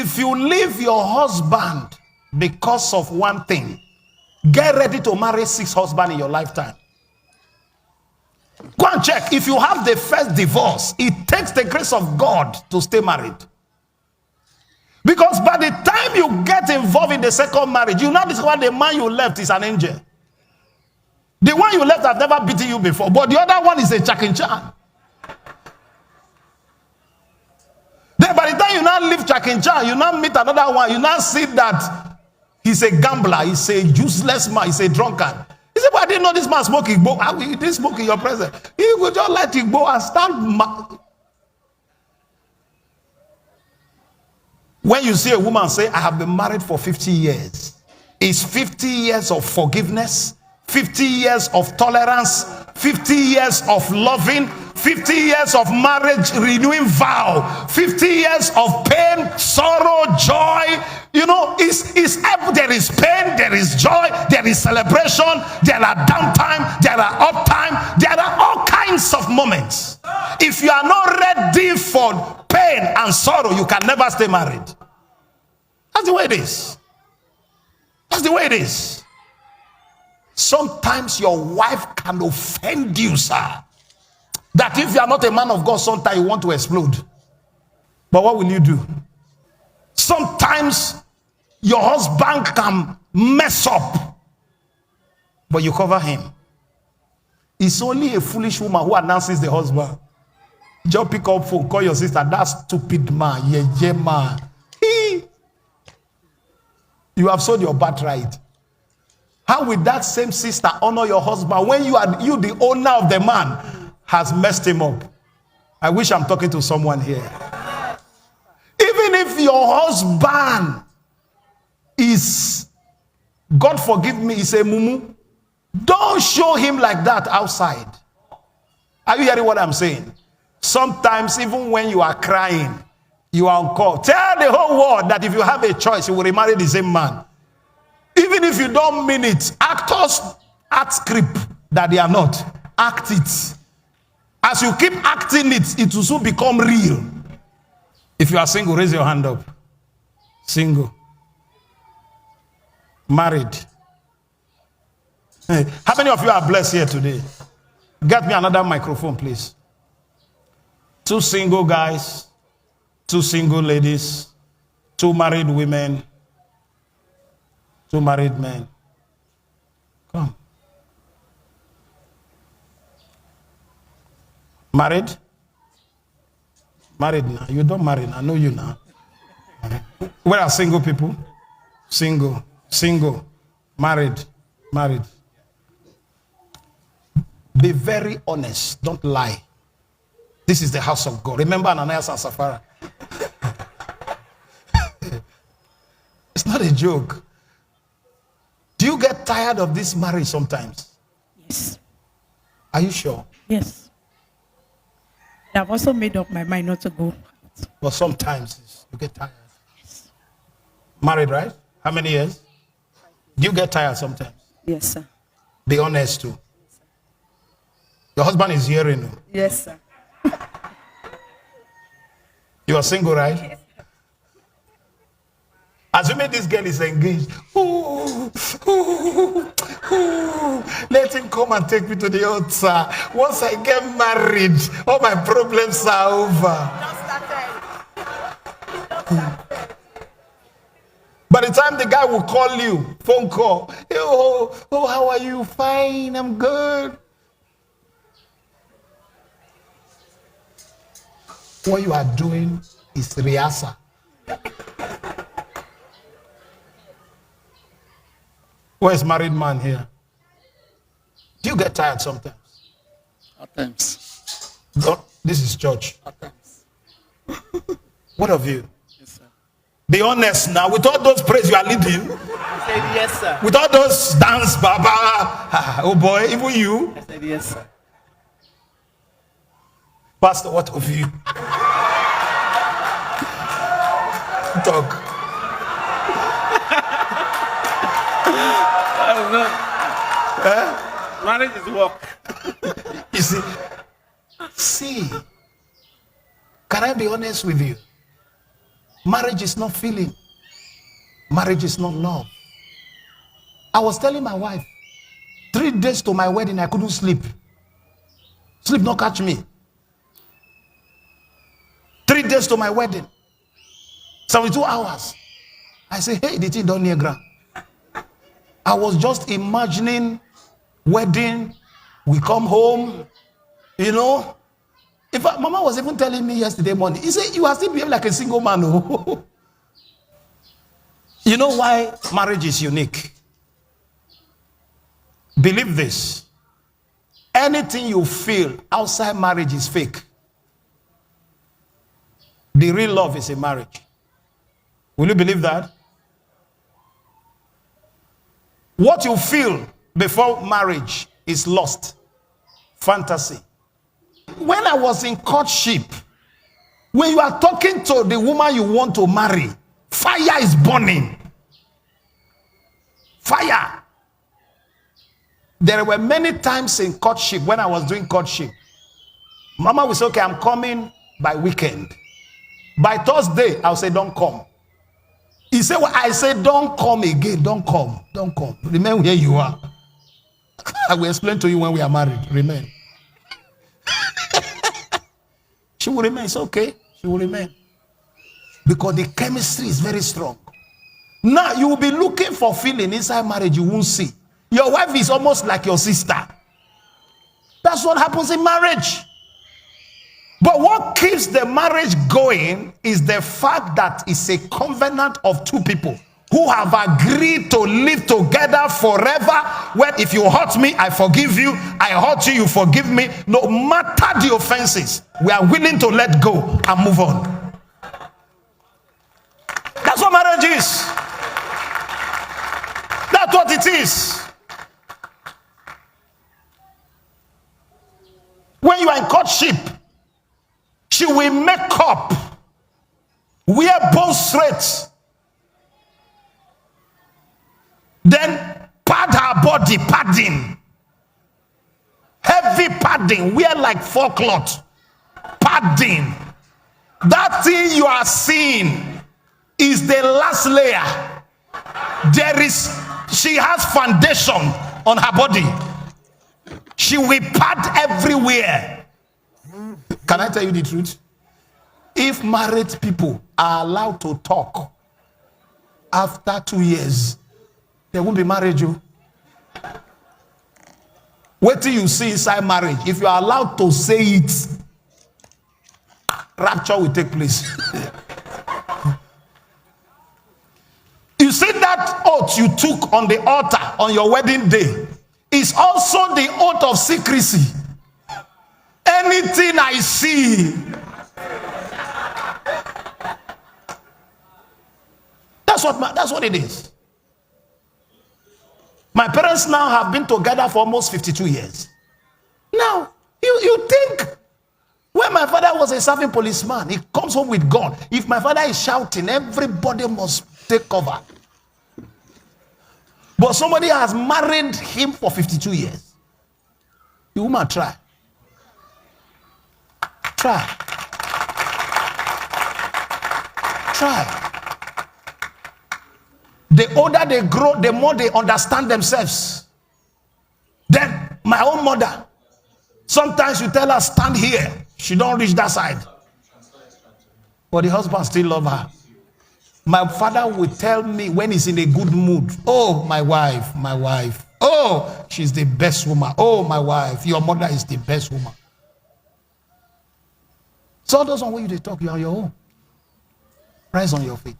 if you leave your husband because of one thing, get ready to marry 6 husbands in your lifetime. Go and check. If you have the first divorce, it takes the grace of God to stay married. Because by the time you get involved in the second marriage, you now discover the man you left is an angel. The one you left has never beaten you before, but the other one is a chakinchan. Then by the time you now leave chakinchan, you now meet another one, you now see that he's a gambler, he's a useless man, he's a drunkard. He said, but I didn't know this man smoking Igbo. How he didn't smoke in your presence? He would just let Igbo and start. When you see a woman say, I have been married for 50 years, it's 50 years of forgiveness, 50 years of tolerance, 50 years of loving, 50 years of marriage renewing vow, 50 years of pain, sorrow, joy. You know, there is pain, there is joy, there is celebration, there are downtime, there are uptime, there are all kinds of moments. If you are not ready for pain and sorrow, you can never stay married. That's the way it is. That's the way it is. Sometimes your wife can offend you, sir. That if you are not a man of God, sometimes you want to explode. But what will you do? Sometimes your husband can mess up, but you cover him. It's only a foolish woman who announces the husband. Just pick up phone, call your sister. That stupid man, yeah, man. You have sold your birthright. How will that same sister honor your husband when you, the owner of the man, has messed him up? I wish I'm talking to someone here. Even if your husband is, God forgive me, is a mumu, don't show him like that outside. Are you hearing what I'm saying? Sometimes even when you are crying, you are on call. Tell the whole world that if you have a choice, you will remarry the same man. Even if you don't mean it, actors act script that they are not. Act it. As you keep acting it, it will soon become real. If you are single, raise your hand up. Single. Married. Hey, how many of you are blessed here today? Get me another microphone, please. 2 single guys, 2 single ladies, 2 married women, 2 married men. Come. Married? Married now. You don't marry now. I know you now. Where are single people? Single. Single. Married. Married. Be very honest. Don't lie. This is the house of God. Remember Ananias and Sapphira? It's not a joke. Do you get tired of this marriage sometimes? Yes. Are you sure? Yes. I've also made up my mind not to go. But sometimes you get tired. Yes. Married, right? How many years? Do you get tired sometimes? Yes, sir. Be honest too. Your husband is hearing you. Yes, sir. You are single, right? Yes. Assuming this girl is engaged. Let him come and take me to the altar. Once I get married, all my problems are over. By the time the guy will call you, phone call, oh, how are you? Fine, I'm good. What you are doing is rehearsal. Where's married man here? Do you get tired sometimes? At times. No, this is church. At times. What of you? Yes, sir. Be honest now. With all those praise you are leading. I said yes, sir. With all those dance, baba. Oh boy, even you. I said yes, sir. Pastor, what of you? Talk. Marriage is work. You see, can I be honest with you? Marriage is not feeling. Marriage is not love. I was telling my wife, 3 days to my wedding, I couldn't sleep. Sleep not catch me. 3 days to my wedding. 72 hours. I say, hey, the thing don't near ground. I was just imagining wedding. We come home, you know. Mama was even telling me yesterday morning, he said, you are still behaving like a single man. Oh. You know why marriage is unique? Believe this. Anything you feel outside marriage is fake. The real love is in marriage. Will you believe that? What you feel before marriage is lost. Fantasy. When I was in courtship, when you are talking to the woman you want to marry, fire is burning. Fire. There were many times in courtship, when I was doing courtship, Mama will say, okay, I'm coming by weekend. By Thursday, I'll say, don't come. He said, well, I said, don't come again. Don't come. Don't come. Remain where you are. I will explain to you when we are married. Remain. She will remain. It's okay. She will remain. Because the chemistry is very strong. Now, you will be looking for feeling inside marriage you won't see. Your wife is almost like your sister. That's what happens in marriage. But what keeps the marriage going is the fact that it's a covenant of 2 people who have agreed to live together forever. When if you hurt me, I forgive you. I hurt you, you forgive me. No matter the offenses, we are willing to let go and move on. That's what marriage is. That's what it is. When you are in courtship, she will make up, wear both straight, then pad her body, padding, heavy padding, wear like 4 cloth, padding. That thing you are seeing is the last layer. She has foundation on her body. She will pad everywhere. Can I tell you the truth? If married people are allowed to talk after 2 years, there won't be marriage. Wait till you see inside marriage. If you are allowed to say it, rapture will take place. You see that oath you took on the altar on your wedding day is also the oath of secrecy. Anything I see, that's what it is. My parents now have been together for almost 52 years. Now, you think when my father was a serving policeman, he comes home with gun. If my father is shouting, everybody must take cover. But somebody has married him for 52 years. The woman try. The older they grow, the more they understand themselves. Then my own mother, sometimes you tell her stand here, she don't reach that side, but the husband still love her. My father will tell me when he's in a good mood, oh, my wife, oh, she's the best woman, oh, my wife, your mother is the best woman. So those on what you talk, you are your own. Rise on your feet.